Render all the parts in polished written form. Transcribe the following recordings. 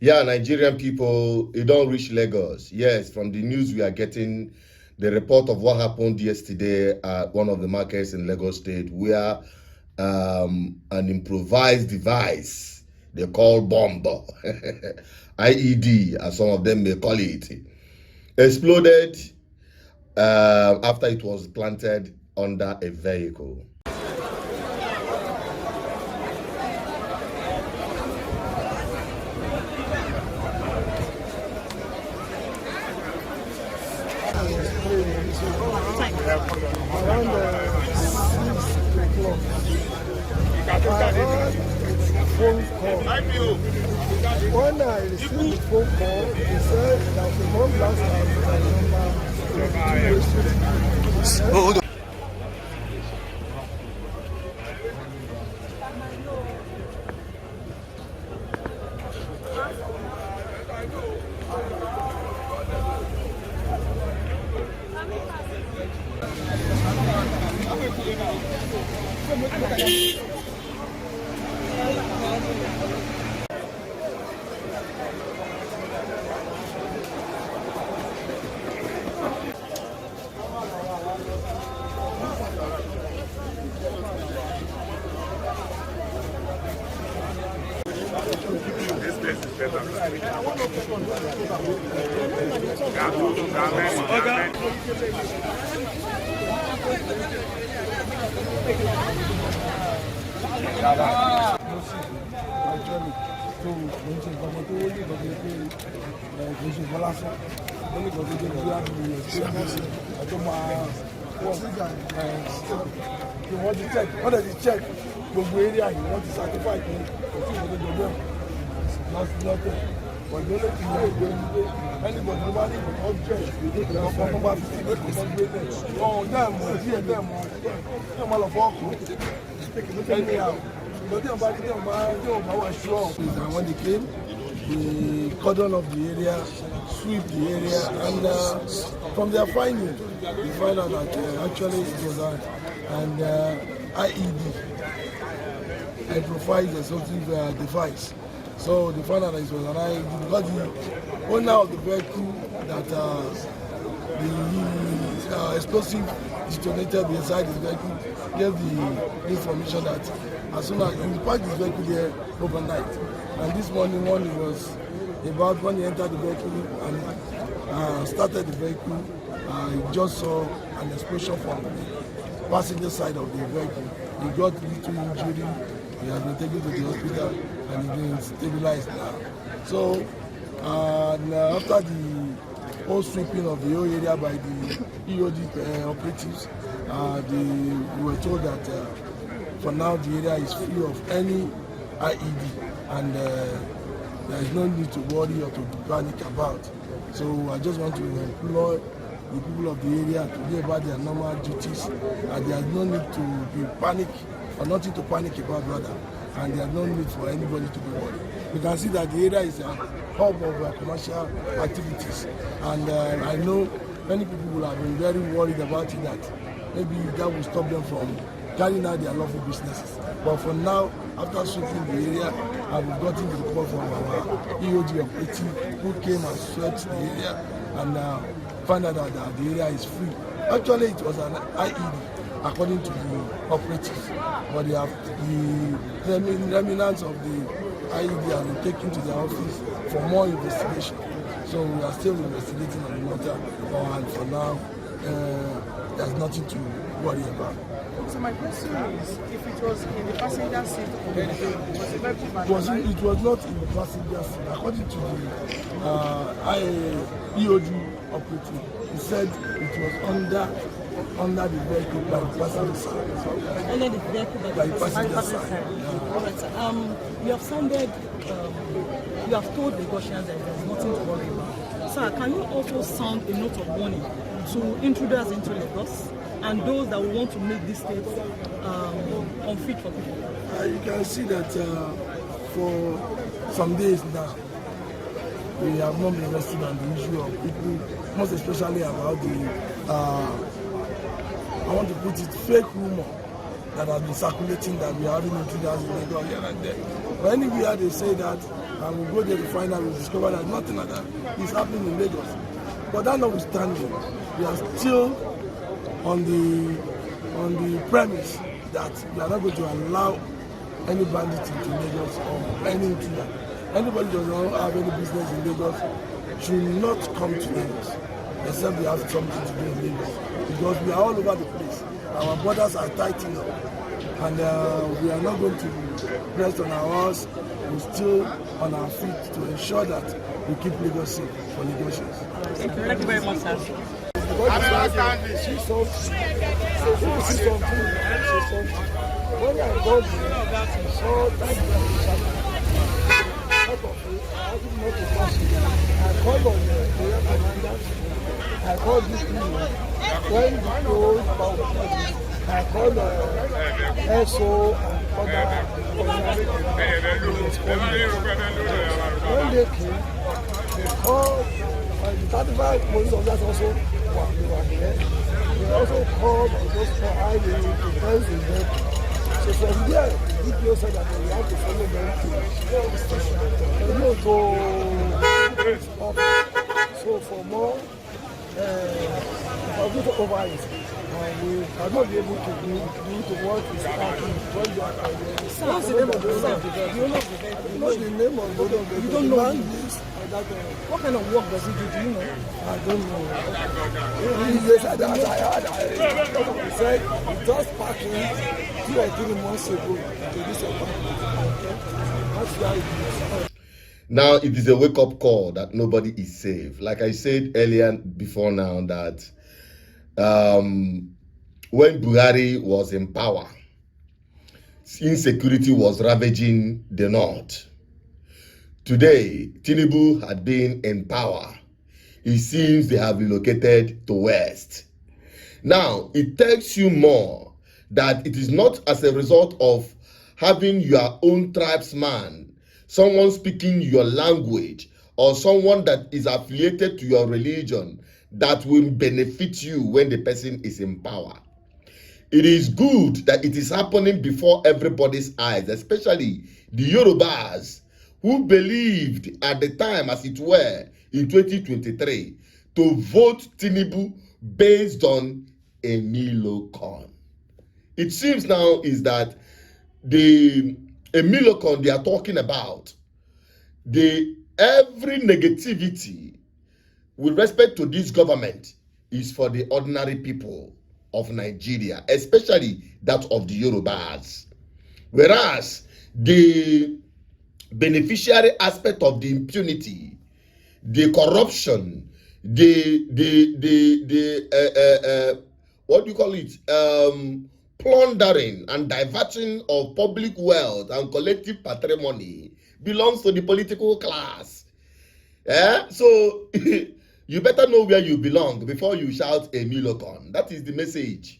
Yeah, Nigerian people, it don't reach Lagos. Yes, from the news we are getting, the report of what happened yesterday at one of the markets in Lagos State, where an improvised device they call bomb, IED, as some of them may call it, exploded after it was planted under a vehicle. Around 6 o'clock, I heard a phone call. When I received the phone call, they said that the bomb blast has number. What does it check? Gbogbo area you want to sacrifice me, nothing. But the only thing is when anybody nobody object, them all of all anyhow. But when they came, they cordon off the area, sweep the area, and from their findings, we find out that actually it was an IED, hydrophile explosive device. So they found out that it was an IED because the owner of the vehicle that the explosive detonated inside his vehicle gave the information that as soon as he parked his vehicle there overnight, and this morning when he was about when he entered the vehicle and started the vehicle, he just saw an explosion from the passenger side of the vehicle. He got little injury. He has been taken to the hospital and he's been stabilized now. So after the whole sweeping of the whole area by the EOD operatives, we were told that for now the area is free of any IED and there is no need to worry or to panic about. So I just want to implore the people of the area to go about their normal duties, and there is no need to be panic or nothing to panic about, rather, and there is no need for anybody to be worried. You can see that the area is a hub of commercial activities, and I know many people will have been very worried about it, that maybe that will stop them from carrying out their lawful businesses. But for now, after sweeping the area, I've gotten the report from our EOD operative who came and swept the area and found out that the area is free. Actually, it was an IED, according to the operatives, but they have the remnants of the IED have been taken to the office for more investigation. So we are still investigating on the matter, and for now, there's nothing to worry about. So my question is, if it was in the passenger seat of the vehicle, was it was not in the passenger seat. According to the EOD operative, he said it was under the vehicle by the passenger side. Under the vehicle by the passenger side. Yeah. All right. You have sounded, you have told the Russians that there is nothing to worry about. Sir, can you also sound a note of warning to intruders into Lagos and those that will want to make this state unfit for people? You can see that for some days now, we have not been resting on the issue of people, most especially about the, I want to put it, fake rumor that has been circulating that we are having intruders in Lagos here and there. But anywhere they say that, and we go there to find out, we discover that nothing like that is happening in Lagos. But that notwithstanding, we are still on the premise that we are not going to allow any bandit into Lagos or any intruder. Anybody does not have any business in Lagos should not come to Lagos, except they have something to do in Lagos, because we are all over the place. Our borders are tightened up, and we are not going to rest on our horse. We're still on our feet to ensure that we keep Lagos safe for Lagosians. Thank you very much, sir. See something. When I got there, saw that I called on the area commanders. I called this people. When the told I called SO and when they came, they called the 35 police officers also were there. They also called those for highway to fence the vehicle. So from there, the DPO said that we have to follow them to the station. So for more, I'll go to over it. We are not be able to do what is happening when they are there. What's the name of the event? You know the event? What's the name of the event? You don't know this? What kind of work does he do? Do you know? I don't know. He said that I said he just parking 2 or 3 months ago to this apartment. That's why it is. Now, it is a wake-up call that nobody is safe. Like I said earlier before now, that when Buhari was in power, insecurity was ravaging the north. Today, Tinubu had been in power. It seems they have relocated to west. Now, it tells you more that it is not as a result of having your own tribesman, someone speaking your language, or someone that is affiliated to your religion that will benefit you when the person is in power. It is good that it is happening before everybody's eyes, especially the Yorubas who believed at the time, as it were, in 2023, to vote Tinubu based on a Milocon. It seems now is that the Milocon they are talking about, every negativity with respect to this government is for the ordinary people of Nigeria, especially that of the Yorubas. Whereas the beneficiary aspect of the impunity, the corruption, what do you call it? Plundering and diverting of public wealth and collective patrimony belongs to the political class. So you better know where you belong before you shout a Milocon. That is the message.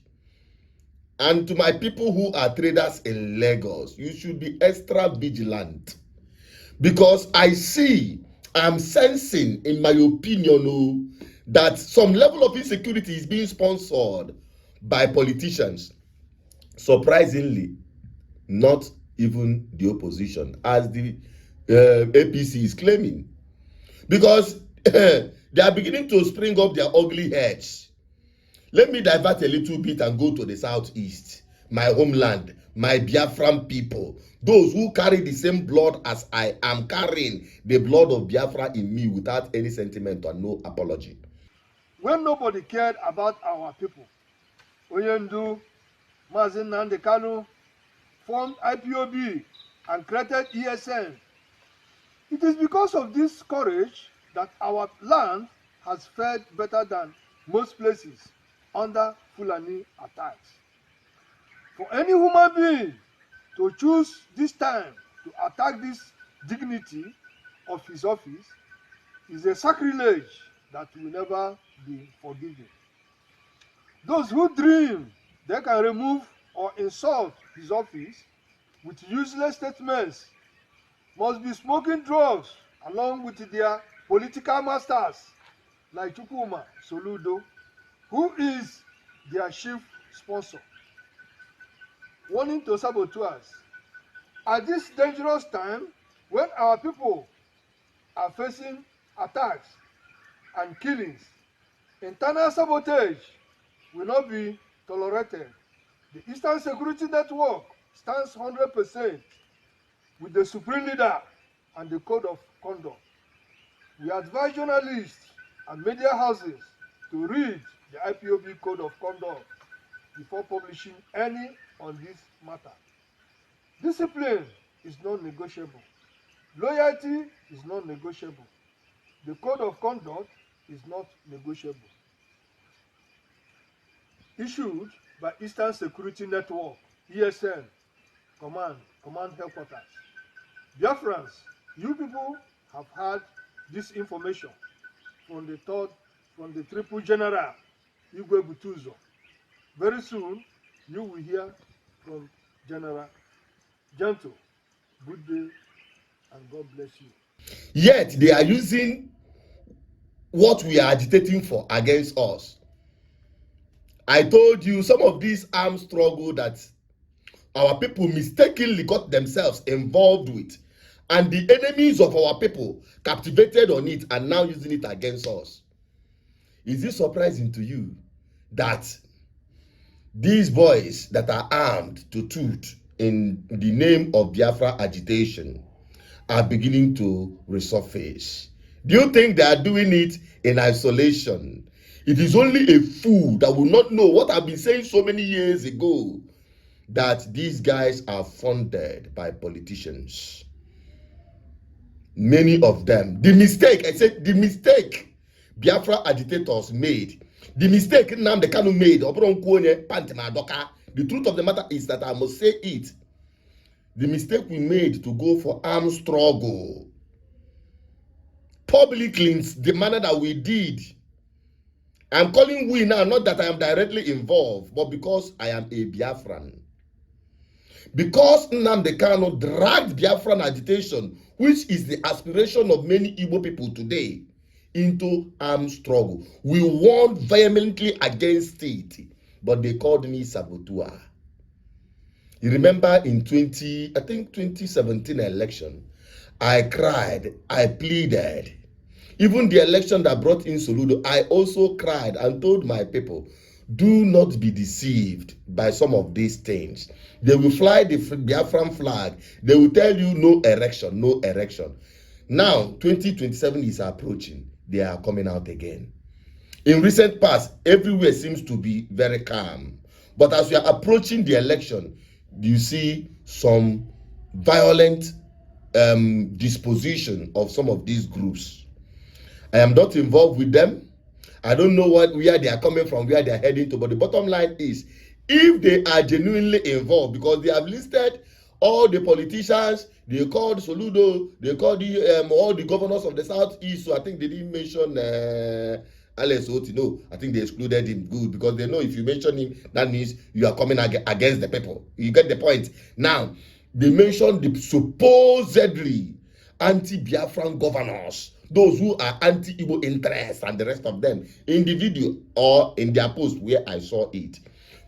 And to my people who are traders in Lagos, you should be extra vigilant. Because I'm sensing, in my opinion, that some level of insecurity is being sponsored by politicians. Surprisingly, not even the opposition, as the APC is claiming. Because they are beginning to spring up their ugly heads. Let me divert a little bit and go to the southeast, my homeland, my Biafran people, those who carry the same blood as I am carrying, the blood of Biafra in me without any sentiment and no apology. When nobody cared about our people, Oyendu, Mazin Nandekanu formed IPOB and created ESN. It is because of this courage that our land has fared better than most places under Fulani attacks. For any human being to choose this time to attack this dignity of his office is a sacrilege that will never be forgiven. Those who dream they can remove or insult his office with useless statements must be smoking drugs along with their political masters like Chukwuma Soludo, who is their chief sponsor. Warning to saboteurs: at this dangerous time, When our people are facing attacks and killings, internal sabotage will not be tolerated. The Eastern Security Network stands 100% with the Supreme Leader and the Code of Conduct. We advise journalists and media houses to read the IPOB Code of Conduct before publishing any on this matter. Discipline is non-negotiable. Loyalty is non-negotiable. The Code of Conduct is not negotiable. Issued by Eastern Security Network, ESN, Command Headquarters. Biafrans, you people have had this information from the Triple General, Igwe Butuzo. Very soon, you will hear from General Gentle. Good day, and God bless you. Yet they are using what we are agitating for against us. I told you some of these armed struggle that our people mistakenly got themselves involved with, and the enemies of our people captivated on it and now using it against us. Is it surprising to you that these boys that are armed to toot in the name of Biafra agitation are beginning to resurface? Do you think they are doing it in isolation? It is only a fool that will not know what I've been saying so many years ago, that these guys are funded by politicians. Many of them. The mistake, I said the mistake Biafra agitators made, the mistake Nnamdi Kanu made, the truth of the matter is that I must say it. The mistake we made to go for armed struggle publicly in the manner that we did. I'm calling we now, not that I am directly involved, but because I am a Biafran. Because Nnamdi Kanu dragged Biafran agitation, which is the aspiration of many Igbo people today, into armed struggle. We warned vehemently against it, but they called me saboteur. You remember in 2017 election, I cried, I pleaded. Even the election that brought in Soludo, I also cried and told my people, do not be deceived by some of these things. They will fly the Biafran flag. They will tell you no erection, no erection. Now, 2027 is approaching. They are coming out again. In recent past, everywhere seems to be very calm. But as we are approaching the election, you see some violent disposition of some of these groups. I am not involved with them. I don't know where they are coming from, where they are heading to, but the bottom line is, if they are genuinely involved, because they have listed all the politicians, they called Soludo, they called all the governors of the Southeast, so I think they didn't mention Alex Oti. No, I think they excluded him. Good, because they know if you mention him, that means you are coming against the people. You get the point. Now, they mentioned the supposedly anti-Biafran governors, those who are anti-Igbo interests and the rest of them, in the video or in their post where I saw it.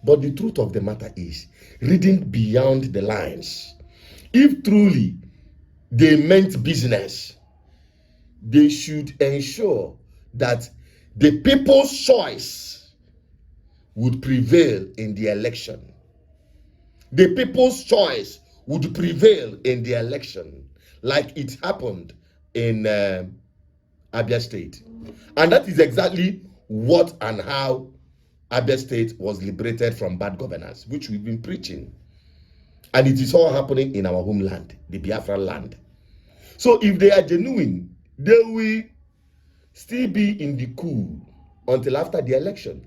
But the truth of the matter is, reading beyond the lines, if truly they meant business, they should ensure that the people's choice would prevail in the election. The people's choice would prevail in the election, like it happened in Abia State. And that is exactly what and how Abia State was liberated from bad governance, which we've been preaching. And it is all happening in our homeland, the Biafra land. So if they are genuine, they will still be in the cool until after the election.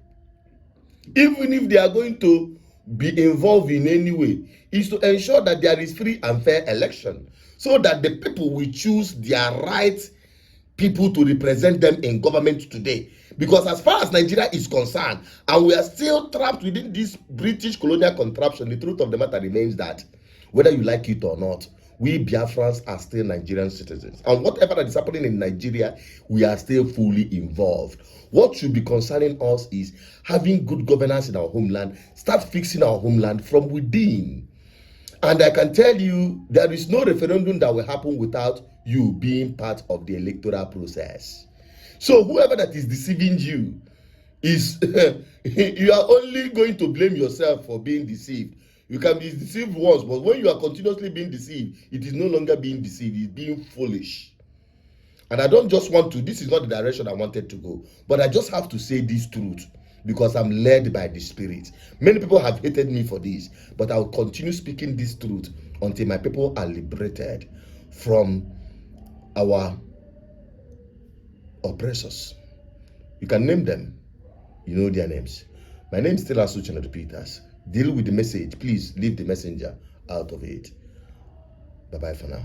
Even if they are going to be involved in any way, is to ensure that there is free and fair election, so that the people will choose their right people to represent them in government today. Because as far as Nigeria is concerned, and we are still trapped within this British colonial contraption, the truth of the matter remains that whether you like it or not, we Biafrans are still Nigerian citizens. And whatever that is happening in Nigeria, we are still fully involved. What should be concerning us is having good governance in our homeland, start fixing our homeland from within. And I can tell you, there is no referendum that will happen without you being part of the electoral process. So whoever that is deceiving you is, you are only going to blame yourself for being deceived. You can be deceived once, but when you are continuously being deceived, it is no longer being deceived, it's being foolish. And I don't just want to, this is not the direction I wanted to go, but I just have to say this truth because I'm led by the Spirit. Many people have hated me for this, but I will continue speaking this truth until my people are liberated from our oppressors. You can name them, you know their names. My name is still Asuchinadu Peters. Deal with the message. Please leave the messenger out of it. Bye-bye for now.